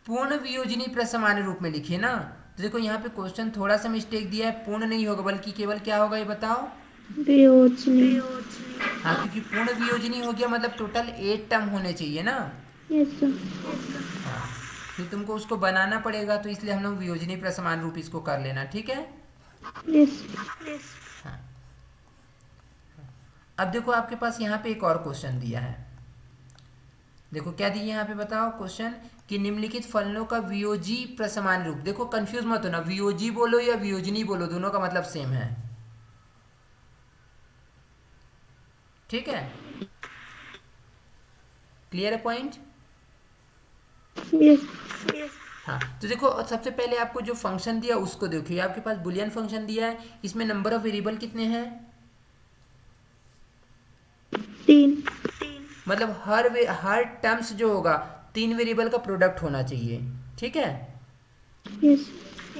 पूर्ण वियोजनी प्रसमान्य रूप में लिखिए ना। तो देखो यहाँ पे क्वेश्चन थोड़ा सा मिस्टेक दिया है, पूर्ण नहीं होगा बल्कि केवल क्या होगा ये बताओ, वियोजनी। हाँ क्योंकि पूर्ण वियोजनी हो गया मतलब टोटल 8 टर्म होने चाहिए ना। Yes, sir. हाँ फिर तुमको उसको बनाना पड़ेगा, तो इसलिए हम लोग वियोजनी प्रसमान रूप इसको कर लेना, ठीक है। Yes. हाँ अब देखो आपके पास यहाँ पे एक और क्वेश्चन दिया है। देखो क्या दिया यहाँ पे बताओ क्वेश्चन, कि निम्नलिखित फलनों का वियोजी प्रसमान रूप। देखो कंफ्यूज मत होना, वियोजी बोलो या वियोजनी बोलो, दोनों का मतलब सेम है, ठीक है। क्लियर है पॉइंट। Yes. हाँ तो देखो सबसे पहले आपको जो फंक्शन दिया उसको देखिए, आपके पास बुलियन फंक्शन दिया है, इसमें नंबर ऑफ वेरिएबल कितने हैं, 3। मतलब हर टर्म्स जो होगा 3 वेरिएबल का प्रोडक्ट होना चाहिए, ठीक है। Yes.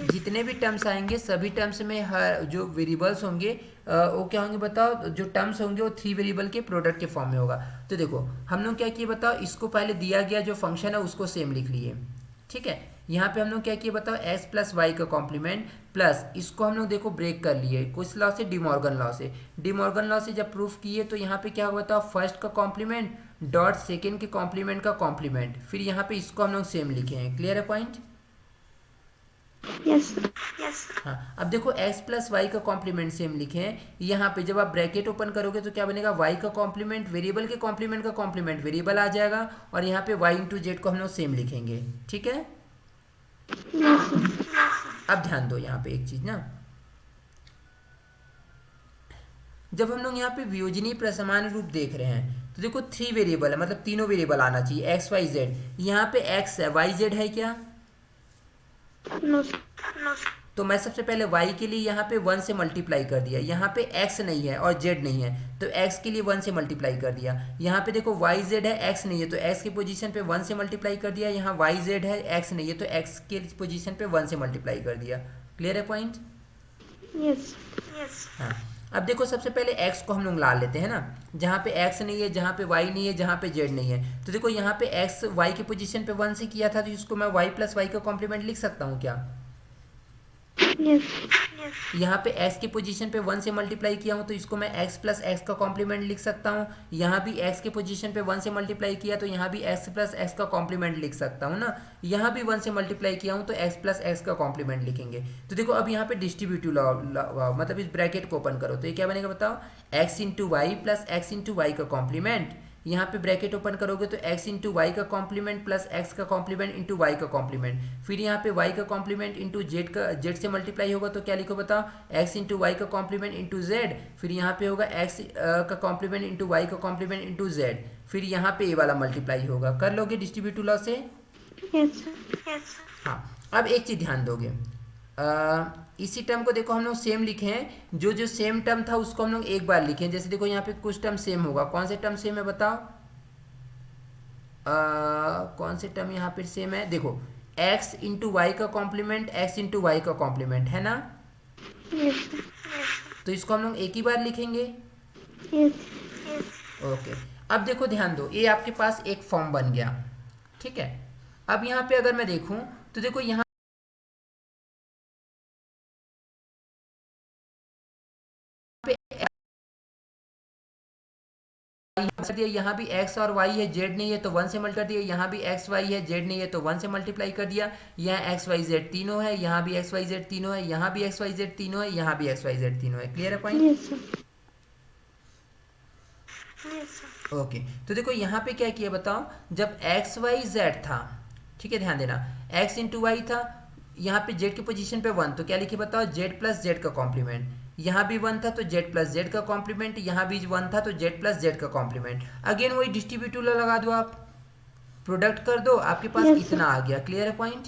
जितने भी टर्म्स आएंगे सभी टर्म्स में हर जो वेरिएबल्स होंगे वो क्या होंगे बताओ, जो टर्म्स होंगे वो 3 वेरिएबल के प्रोडक्ट के फॉर्म में होगा। तो देखो हम लोग क्या किए बताओ, इसको पहले दिया गया जो फंक्शन है उसको सेम लिख लिए, ठीक है। यहाँ पे हम लोग क्या किए बताओ, एक्स प्लस वाई का कॉम्प्लीमेंट प्लस इसको हम लोग देखो ब्रेक कर लिए किस लॉ से, डिमॉर्गन लॉ से। डिमॉर्गन लॉ से जब प्रूफ किए तो यहाँ पे क्या होगा बताओ, फर्स्ट का कॉम्प्लीमेंट डॉट सेकेंड के कॉम्प्लीमेंट का कॉम्प्लीमेंट, फिर यहाँ पे इसको हम लोग सेम लिखे हैं। क्लियर है पॉइंट? यस हाँ, अब देखो x प्लस वाई का कॉम्प्लीमेंट सेम लिखे हैं। यहाँ पे जब आप ब्रैकेट ओपन करोगे तो क्या बनेगा, y का कॉम्प्लीमेंट वेरिएबल के कॉम्प्लीमेंट का कॉम्प्लीमेंट वेरिएबल आ जाएगा, और यहाँ पे y इंटू जेड को हम लोग सेम लिखेंगे। ठीक है, अब ध्यान दो यहाँ पे एक चीज ना, जब हम लोग यहाँ पे वियोजनीय प्रसमान रूप देख रहे हैं तो देखो 3 वेरिएबल है, मतलब तीनों वेरिएबल आना चाहिए, एक्स वाई जेड। यहाँ पे x है, वाई जेड है क्या? नो तो मैं सबसे पहले y के लिए यहाँ पे 1 से मल्टीप्लाई कर दिया, यहाँ पे x नहीं है और z नहीं है तो x के लिए 1 से मल्टीप्लाई कर दिया। यहाँ पे देखो y z है, x नहीं है तो x की पोजीशन पे 1 से मल्टीप्लाई कर दिया। यहाँ y z है, x नहीं है तो x के पोजीशन पे 1 से मल्टीप्लाई कर दिया। क्लियर है पॉइंट? यस हाँ, अब देखो सबसे पहले x को हम लोग ला लेते हैं ना, जहाँ पे x नहीं है, जहाँ पे y नहीं है, जहाँ पे z नहीं है। तो देखो यहाँ पे x y की पोजीशन पे 1 से किया था तो इसको मैं y प्लस वाई का कॉम्प्लीमेंट लिख सकता हूँ क्या? यस यहाँ पे x की पोजीशन पे 1 से मल्टीप्लाई किया हूँ तो इसको मैं x प्लस एक्स का कॉम्प्लीमेंट लिख सकता हूँ। यहाँ भी x की पोजीशन पे 1 से मल्टीप्लाई किया तो यहाँ भी x प्लस एक्स का कॉम्प्लीमेंट लिख सकता हूँ ना। यहाँ भी 1 से मल्टीप्लाई किया हूँ तो x प्लस एक्स का कॉम्प्लीमेंट लिखेंगे। तो देखो अब यहाँ पे डिस्ट्रीब्यूटिव लॉ, मतलब इस ब्रैकेट को ओपन करो तो ये क्या बनेगा बताओ, x into Y plus x into Y का कॉम्प्लीमेंट। यहाँ पे ब्रैकेट ओपन करोगे तो x इंटू वाई का कॉम्प्लीमेंट प्लस x का कॉम्प्लीमेंट इंटू वाई का कॉम्प्लीमेंट, फिर यहाँ पे y का कॉम्प्लीमेंट इंटू जेड का, जेड से मल्टीप्लाई होगा तो क्या लिखो बताओ, x इंटू वाई का कॉम्प्लीमेंट इंटू जेड, फिर यहाँ पे होगा x का कॉम्प्लीमेंट इंटू वाई का कॉम्प्लीमेंट इंटू जेड, फिर यहाँ पे ये वाला मल्टीप्लाई होगा। कर लोगे डिस्ट्रीब्यूटिव लॉ से? यस हाँ, अब एक चीज ध्यान दोगे, इसी टर्म को देखो हम लोग सेम लिखे हैं, जो जो सेम टर्म था उसको हम लोग एक बार लिखे हैं। जैसे देखो यहाँ पे कुछ टर्म सेम होगा, कौन से टर्म सेम है बताओ? कौन से टर्म यहाँ पे सेम है? देखो x इंटू वाई का कॉम्प्लीमेंट, x इंटू वाई का कॉम्प्लीमेंट है ना, यस तो इसको हम लोग एक ही बार लिखेंगे। यस ओके, अब देखो ध्यान दो, ये आपके पास एक फॉर्म बन गया। ठीक है, अब यहाँ पे अगर मैं देखूं तो देखो यहाँ पे कर दिया, यहाँ भी x और y है, z नहीं है तो 1 से मल्टीप्लाई कर दिया, यहाँ भी x y है, z नहीं है तो 1 से मल्टीप्लाई कर दिया। यहाँ x y z तीनों है, यहाँ भी x y z तीनों है, यहाँ भी x y z तीनों है, यहाँ भी x y z तीनों है। क्लियर है पॉइंट? यस ओके, तो देखो यहाँ पे क्या किया बताओ, जब x y z था, ठीक है ध्यान देना, x इंटू वाई था, यहाँ पे z की पोजीशन पे 1 तो क्या लिखे बताओ, z प्लस जेड का कॉम्प्लीमेंट। यहाँ भी 1 था तो z प्लस जेड का कॉम्प्लीमेंट, यहाँ भी 1 था तो z प्लस जेड का कॉम्प्लीमेंट। अगेन वही डिस्ट्रीब्यूटिव लॉ लगा दो, आप प्रोडक्ट कर दो, आपके पास Yes, इतना आ गया। क्लियर है पॉइंट?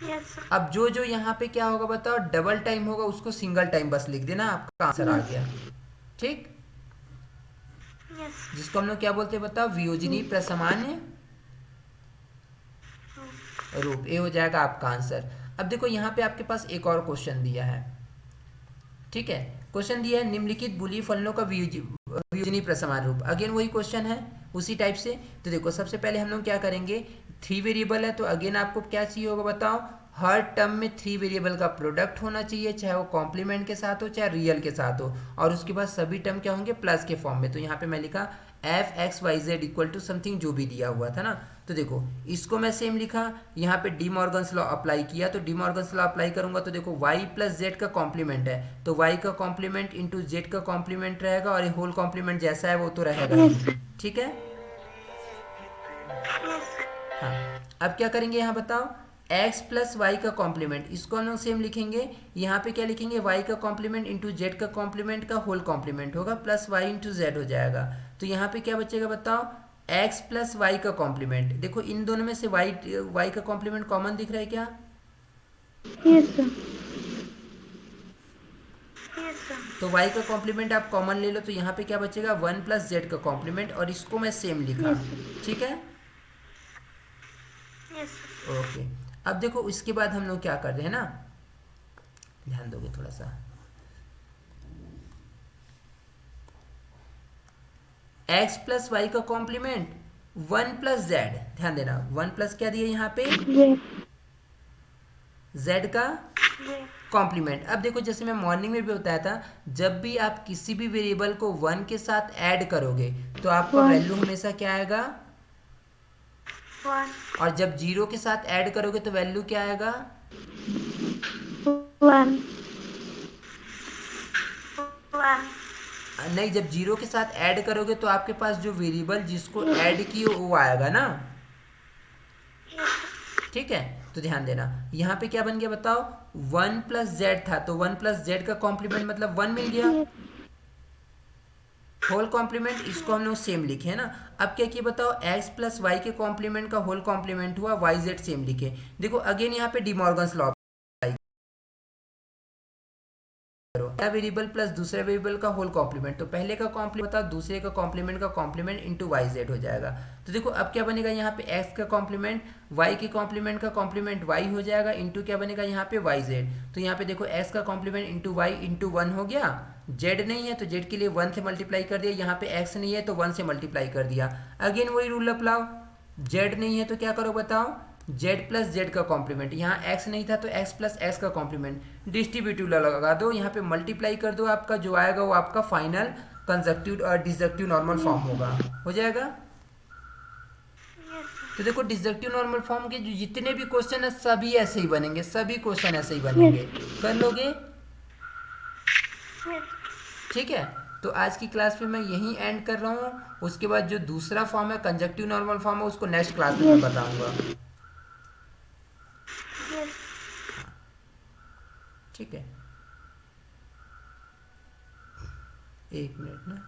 यस अब जो जो यहाँ पे क्या होगा बताओ, डबल टाइम होगा उसको सिंगल टाइम बस लिख देना, आपका आंसर आ गया। ठीक, जिसको हम लोग क्या बोलते हैं बताओ, वियोजनीय प्रसमान्य रूप, ये हो जाएगा आपका आंसर। अब देखो यहाँ पे आपके पास एक और क्वेश्चन दिया है। ठीक है, क्वेश्चन दिया है निम्नलिखित बुलीय फलनों का वियोजनीय प्रसमान रूप। अगेन वही क्वेश्चन है उसी टाइप से। तो देखो सबसे पहले हम लोग क्या करेंगे, 3 वेरिएबल है तो अगेन आपको क्या चाहिए होगा बताओ, हर टर्म में 3 वेरिएबल का प्रोडक्ट होना चाहिए, चाहे वो कॉम्प्लीमेंट के साथ हो चाहे रियल के साथ हो, और उसके बाद सभी टर्म क्या होंगे, प्लस के फॉर्म में। तो यहाँ पे मैं लिखा f x y z equal to something जो भी दिया हुआ था ना। तो देखो इसको मैं सेम लिखा, यहाँ पे डी मॉर्गन्स लॉ अप्लाई किया, तो डी मॉर्गन्स लॉ अप्लाई करूंगा तो देखो y प्लस जेड का कॉम्प्लीमेंट है तो y का कॉम्प्लीमेंट इंटू जेड का कॉम्प्लीमेंट रहेगा, और ये होल कॉम्प्लीमेंट जैसा है वो तो रहेगा ही। ठीक है, हाँ, अब क्या करेंगे यहाँ बताओ, x प्लस वाई का कॉम्प्लीमेंट, इसको हम लोग सेम लिखेंगे। यहाँ पे क्या लिखेंगे, y का कॉम्प्लीमेंट इंटू जेड का कॉम्प्लीमेंट का होल कॉम्प्लीमेंट होगा, प्लस y इंटू जेड हो जाएगा। तो यहाँ पे क्या बचेगा बताओ, x प्लस वाई का कॉम्प्लीमेंट। देखो इन दोनों में से y का कॉम्प्लीमेंट कॉमन दिख रहा है क्या? यस तो y का कॉम्प्लीमेंट आप कॉमन ले लो, तो यहाँ पे क्या बचेगा, 1 प्लस जेड का कॉम्प्लीमेंट, और इसको मैं सेम लिखा। ठीक है, ओके, अब देखो इसके बाद हम लोग क्या कर रहे हैं ना, ध्यान दोगे थोड़ा सा, x प्लस वाई का कॉम्प्लीमेंट वन प्लस जेड, ध्यान देना, वन प्लस क्या दिया यहाँ पे, Z जेड का कॉम्प्लीमेंट। अब देखो जैसे मैं मॉर्निंग में भी बताया था, जब भी आप किसी भी वेरिएबल को वन के साथ ऐड करोगे तो आपका 1 वैल्यू हमेशा क्या आएगा, और जब जीरो के साथ ऐड करोगे तो वैल्यू क्या आएगा, 1 नहीं, जब जीरो के साथ ऐड करोगे तो आपके पास जो वेरिएबल जिसको ऐड किए वो आएगा ना, ठीक है। तो ध्यान देना यहाँ पे क्या बन गया बताओ, वन प्लस जेड था तो वन प्लस जेड का कॉम्प्लीमेंट मतलब वन मिल गया, yes होल कॉम्प्लीमेंट, इसको हम लोग सेम लिखे है ना। अब क्या किया बताओ, x प्लस वाई के कॉम्प्लीमेंट का होल कॉम्प्लीमेंट हुआ, वाई जेड सेम लिखे। देखो अगेन यहाँ पे डिमॉर्गन्स लॉ करो, पहला वेरिएबल प्लस दूसरे वेरिएबल का होल कॉम्प्लीमेंट, तो पहले का कॉम्प्लीमेंट था दूसरे का कॉम्प्लीमेंट इनटू वाई जेड हो जाएगा। तो देखो अब क्या बनेगा, यहाँ पे x का कॉम्प्लीमेंट y के कॉम्प्लीमेंट का कॉम्प्लीमेंट y हो जाएगा, इनटू क्या बनेगा यहाँ पे वाई जेड। तो यहाँ पे देखो x का complement into y into one हो गया, z नहीं है तो z के लिए वन से मल्टीप्लाई कर दिया, यहाँ पे x नहीं है तो वन से मल्टीप्लाई कर दिया। अगेन वही रूल अप्लाओ, z नहीं है तो क्या करो बताओ, z प्लस जेड का कॉम्प्लीमेंट, यहाँ x नहीं था तो x प्लस एक्स का कॉम्प्लीमेंट, डिस्ट्रीब्यूटिव लगा दो, यहाँ पे मल्टीप्लाई कर दो, आपका जो आएगा वो आपका फाइनल कंजक्टिव और डिसजक्टिव नॉर्मल फॉर्म होगा, हो जाएगा। तो देखो डिसजक्टिव नॉर्मल फॉर्म के जो जितने भी क्वेश्चन है सभी ऐसे ही बनेंगे, सभी क्वेश्चन ऐसे ही बनेंगे, कर लोगे, ठीक है। तो आज की क्लास में मैं यहीं एंड कर रहा हूँ, उसके बाद जो दूसरा फॉर्म है कंजक्टिव नॉर्मल फॉर्म है उसको नेक्स्ट क्लास में मैं बताऊंगा, ठीक है। एक मिनट ना।